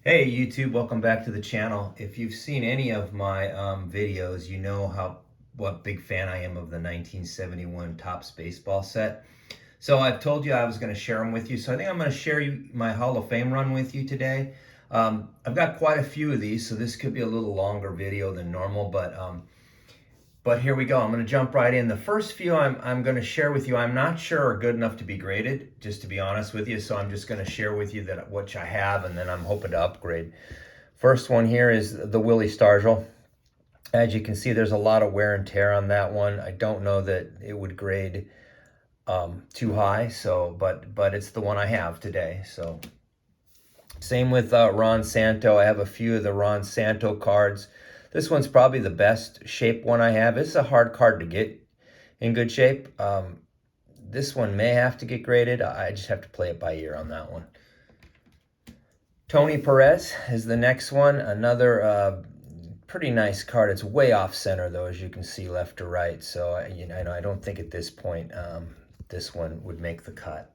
Hey YouTube, welcome back to the channel. If you've seen any of my videos, you know what big fan I am of the 1971 Topps baseball set. So I've told you I was going to share them with you. So I think I'm going to share my Hall of Fame run with you today. I've got quite a few of these, so this could be a little longer video than normal, but here we go. I'm going to jump right in. The first few I'm going to share with you, I'm not sure are good enough to be graded, just to be honest with you. So I'm just going to share with you that what I have, and then I'm hoping to upgrade. First one here is the Willie Stargell. As you can see, there's a lot of wear and tear on that one. I don't know that it would grade too high, so but it's the one I have today. So same with Ron Santo. I have a few of the Ron Santo cards. This one's probably the best shape one I have. It's a hard card to get in good shape. This one may have to get graded. I just have to play it by ear on that one. Tony Perez is the next one. Another pretty nice card. It's way off center though, as you can see, left to right. So I don't think at this point this one would make the cut.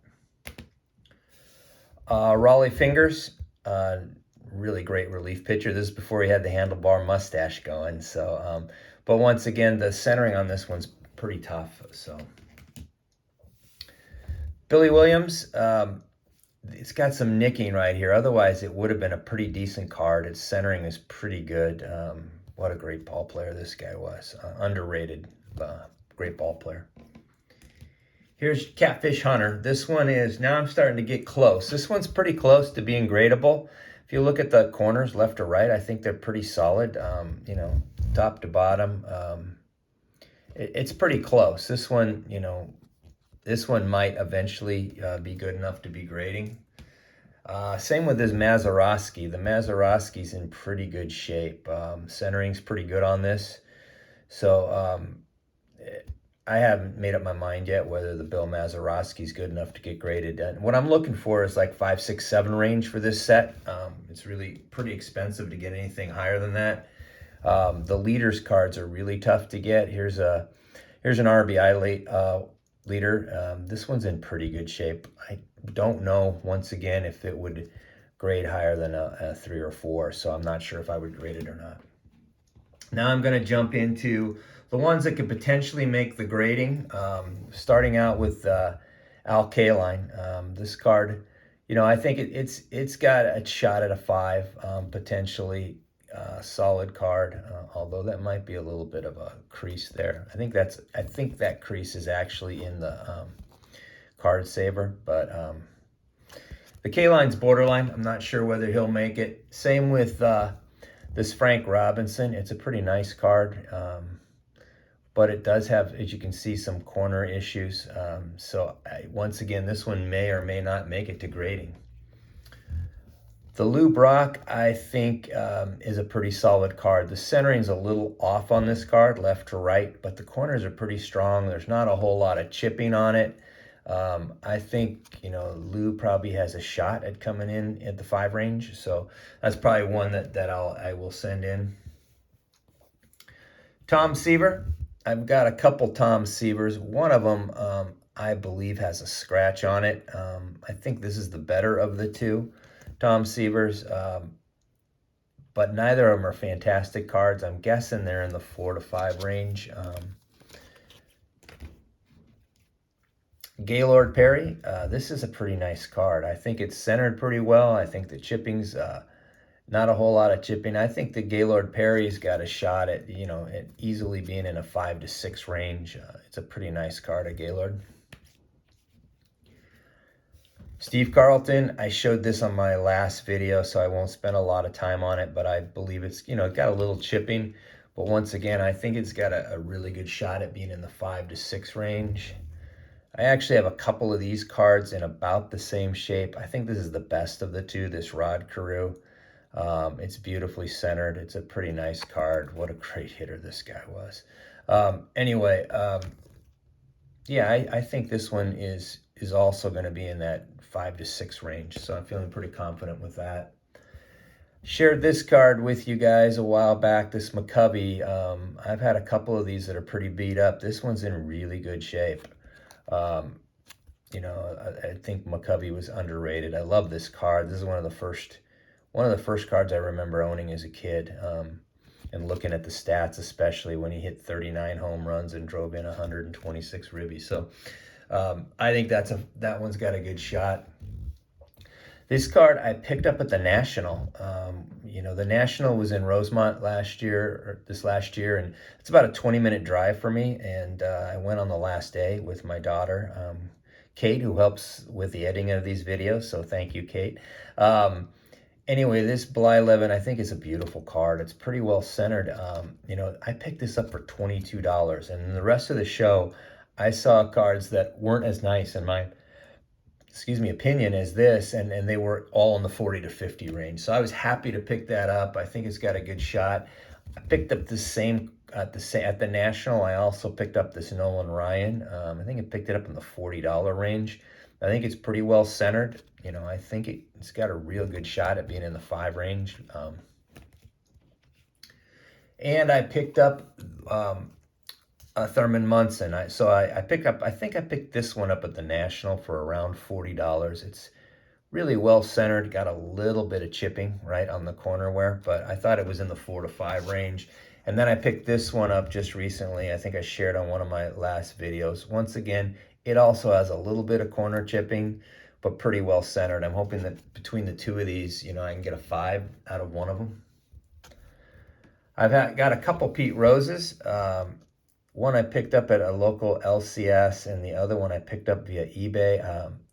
Raleigh Fingers, really great relief pitcher. This is before he had the handlebar mustache going. So, but once again, the centering on this one's pretty tough. So, Billy Williams, it's got some nicking right here. Otherwise, it would have been a pretty decent card. Its centering is pretty good. What a great ball player this guy was. Underrated, great ball player. Here's Catfish Hunter. This one is, now I'm starting to get close. This one's pretty close to being gradable. If you look at the corners, left to right, I think they're pretty solid, top to bottom. It's pretty close. This one, this one might eventually be good enough to be grading. Same with this Mazeroski. The Mazeroski's in pretty good shape. Centering's pretty good on this. So I haven't made up my mind yet whether the Bill Mazeroski's good enough to get graded. And what I'm looking for is like 5, 6, 7 range for this set. It's really pretty expensive to get anything higher than that. The leaders cards are really tough to get. Here's an RBI leader. This one's in pretty good shape. I don't know, once again, if it would grade higher than a 3 or 4, so I'm not sure if I would grade it or not. Now I'm going to jump into the ones that could potentially make the grading, starting out with Al Kaline. This card, I think it's got a shot at a 5, potentially solid card, although that might be a little bit of a crease there. I think that crease is actually in the card saver, but the Kaline's borderline. I'm not sure whether he'll make it. Same with this Frank Robinson. It's a pretty nice card, but it does have, as you can see, some corner issues. Once again, this one may or may not make it to grading. The Lou Brock, I think, is a pretty solid card. The centering's a little off on this card, left to right, but the corners are pretty strong. There's not a whole lot of chipping on it. I think, Lou probably has a shot at coming in at the 5 range. So that's probably one that I will send in. Tom Seaver. I've got a couple Tom Seavers. One of them, I believe, has a scratch on it. I think this is the better of the two Tom Seavers, but neither of them are fantastic cards. I'm guessing they're in the 4 to 5 range. Gaylord Perry, this is a pretty nice card. I think it's centered pretty well. I think the chipping's not a whole lot of chipping. I think the Gaylord Perry's got a shot at, at easily being in a 5 to 6 range. It's a pretty nice card, a Gaylord. Steve Carlton, I showed this on my last video, so I won't spend a lot of time on it, but I believe it's, it got a little chipping. But once again, I think it's got a really good shot at being in the 5 to 6 range. I actually have a couple of these cards in about the same shape. I think this is the best of the two, this Rod Carew. It's beautifully centered. It's a pretty nice card. What a great hitter this guy was. Anyway, yeah, I think this one is also going to be in that 5 to 6 range, so I'm feeling pretty confident with that. Shared this card with you guys a while back, this McCovey. I've had a couple of these that are pretty beat up. This one's in really good shape. I think McCovey was underrated. I love this card. This is one of the first one of the first cards I remember owning as a kid, and looking at the stats, especially when he hit 39 home runs and drove in 126 ribbies. So I think that one's got a good shot. This card I picked up at the National. The National was in Rosemont this last year, and it's about a 20-minute drive for me. And I went on the last day with my daughter, Kate, who helps with the editing of these videos. So thank you, Kate. Anyway, this Bly11, I think, is a beautiful card. It's pretty well centered. I picked this up for $22, and in the rest of the show, I saw cards that weren't as nice in my opinion as this, and they were all in the 40 to 50 range. So I was happy to pick that up. I think it's got a good shot. I picked up the same at the National. I also picked up this Nolan Ryan. I think I picked it up in the $40 range. I think it's pretty well centered. I think it's got a real good shot at being in the 5 range. And I picked up Thurman Munson. I think I picked this one up at the National for around $40. It's really well centered, got a little bit of chipping right on the corner wear, but I thought it was in the 4 to 5 range. And then I picked this one up just recently. I think I shared on one of my last videos. Once again, it also has a little bit of corner chipping, but pretty well centered. I'm hoping that between the two of these, I can get a 5 out of one of them. I've got a couple Pete Roses. One I picked up at a local LCS, and the other one I picked up via eBay.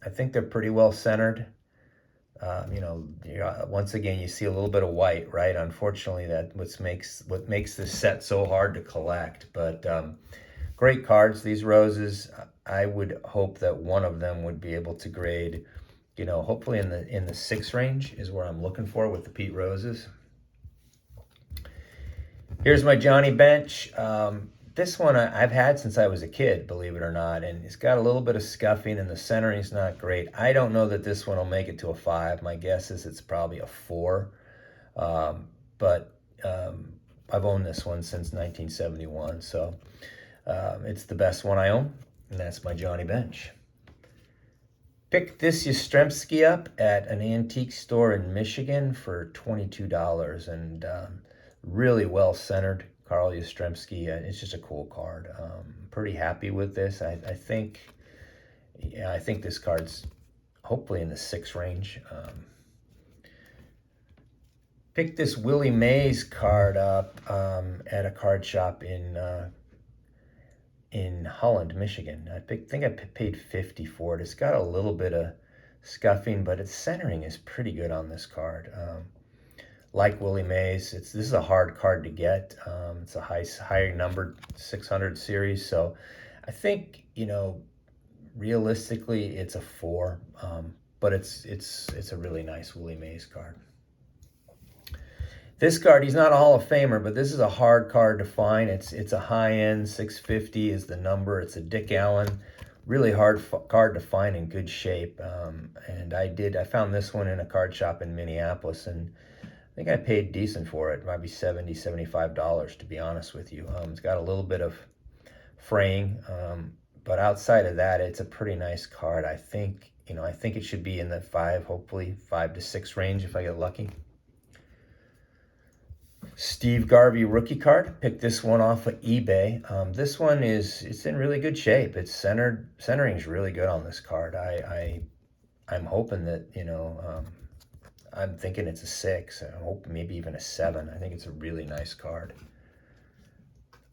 I think they're pretty well centered. Once again, you see a little bit of white, right? Unfortunately, what makes this set so hard to collect. But great cards, these roses. I would hope that one of them would be able to grade, hopefully in the 6 range is where I'm looking for with the Pete Roses. Here's my Johnny Bench. This one I've had since I was a kid, believe it or not, and it's got a little bit of scuffing, and the centering's not great. I don't know that this one will make it to a 5. My guess is it's probably a 4. But I've owned this one since 1971, so it's the best one I own, and that's my Johnny Bench. Picked this Yastrzemski up at an antique store in Michigan for $22, and really well centered. Carl Yastrzemski, it's just a cool card. Pretty happy with this. I think this card's hopefully in the 6 range. Picked this Willie Mays card up at a card shop in Holland, Michigan. I think I paid $50 for it. It's got a little bit of scuffing, but its centering is pretty good on this card. Like Willie Mays, this is a hard card to get. It's a higher numbered 600 series, so I think realistically it's a 4, but it's a really nice Willie Mays card. This card, he's not a Hall of Famer, but this is a hard card to find. It's a high-end 650 is the number. It's a Dick Allen, really hard card to find in good shape. And I found this one in a card shop in Minneapolis, and I think I paid decent for it, maybe $70, $75, to be honest with you. It's got a little bit of fraying, but outside of that, it's a pretty nice card. I think it should be in the 5, hopefully 5 to 6 range if I get lucky. Steve Garvey rookie card. Picked this one off of eBay. This one it's in really good shape. It's centered. Centering's really good on this card. I'm hoping that I'm thinking it's a 6. I hope maybe even a 7. I think it's a really nice card.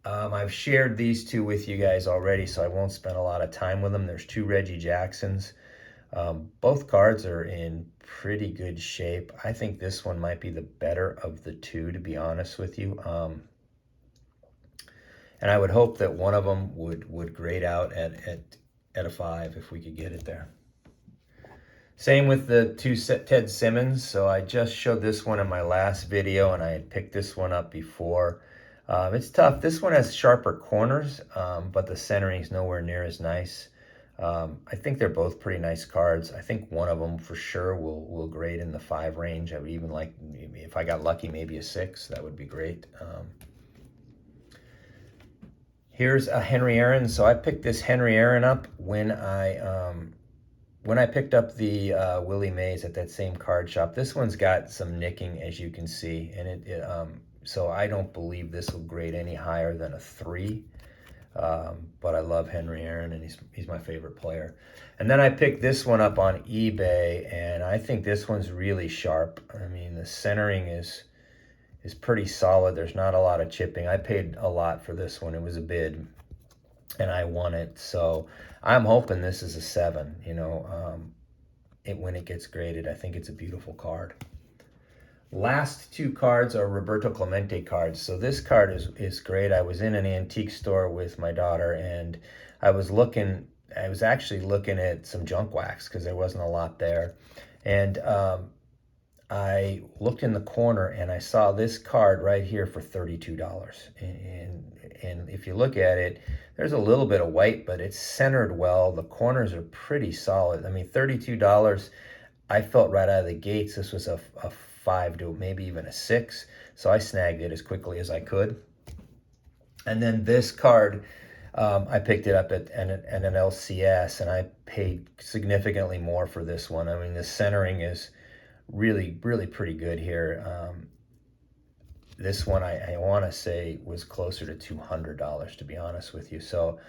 I've shared these two with you guys already, so I won't spend a lot of time with them. There's 2 Reggie Jacksons. Both cards are in pretty good shape. I think this one might be the better of the 2, to be honest with you. And I would hope that one of them would grade out at a 5 if we could get it there. Same with the 2 Ted Simmons. So I just showed this one in my last video, and I had picked this one up before. It's tough. This one has sharper corners, but the centering is nowhere near as nice. I think they're both pretty nice cards. I think one of them for sure will grade in the 5 range. I would even like, if I got lucky, maybe a 6. That would be great. Here's a Henry Aaron. So I picked this Henry Aaron up when I when I picked up the Willie Mays at that same card shop, this one's got some nicking, as you can see, and so I don't believe this will grade any higher than a 3. But I love Henry Aaron, and he's my favorite player. And then I picked this one up on eBay, and I think this one's really sharp. I mean, the centering is pretty solid. There's not a lot of chipping. I paid a lot for this one. It was a bid, and I won it. So I'm hoping this is a 7. You know, when it gets graded, I think it's a beautiful card. Last 2 cards are Roberto Clemente cards. So this card is great. I was in an antique store with my daughter, and I was actually looking at some junk wax because there wasn't a lot there. And I looked in the corner and I saw this card right here for $32. And if you look at it, there's a little bit of white, but it's centered well. The corners are pretty solid. I mean, $32, I felt right out of the gates this was a 5 to maybe even a 6. So I snagged it as quickly as I could. And then this card, I picked it up at an LCS, and I paid significantly more for this one. I mean, the centering is really, really pretty good here. This one, I want to say, was closer to $200, to be honest with you. So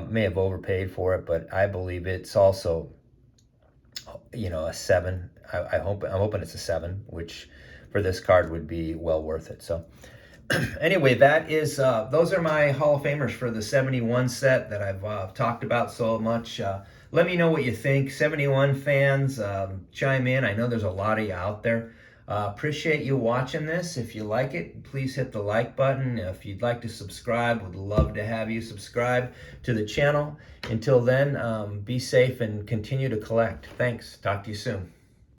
may have overpaid for it, but I believe it's also, you know, a 7. I'm hoping it's a 7, which for this card would be well worth it. So anyway, that is those are my Hall of Famers for the 71 set that I've talked about so much. Let me know what you think. 71 fans, chime in. I know there's a lot of you out there. Appreciate you watching this. If you like it, please hit the like button. If you'd like to subscribe, would love to have you subscribe to the channel. Until then, be safe and continue to collect. Thanks. Talk to you soon.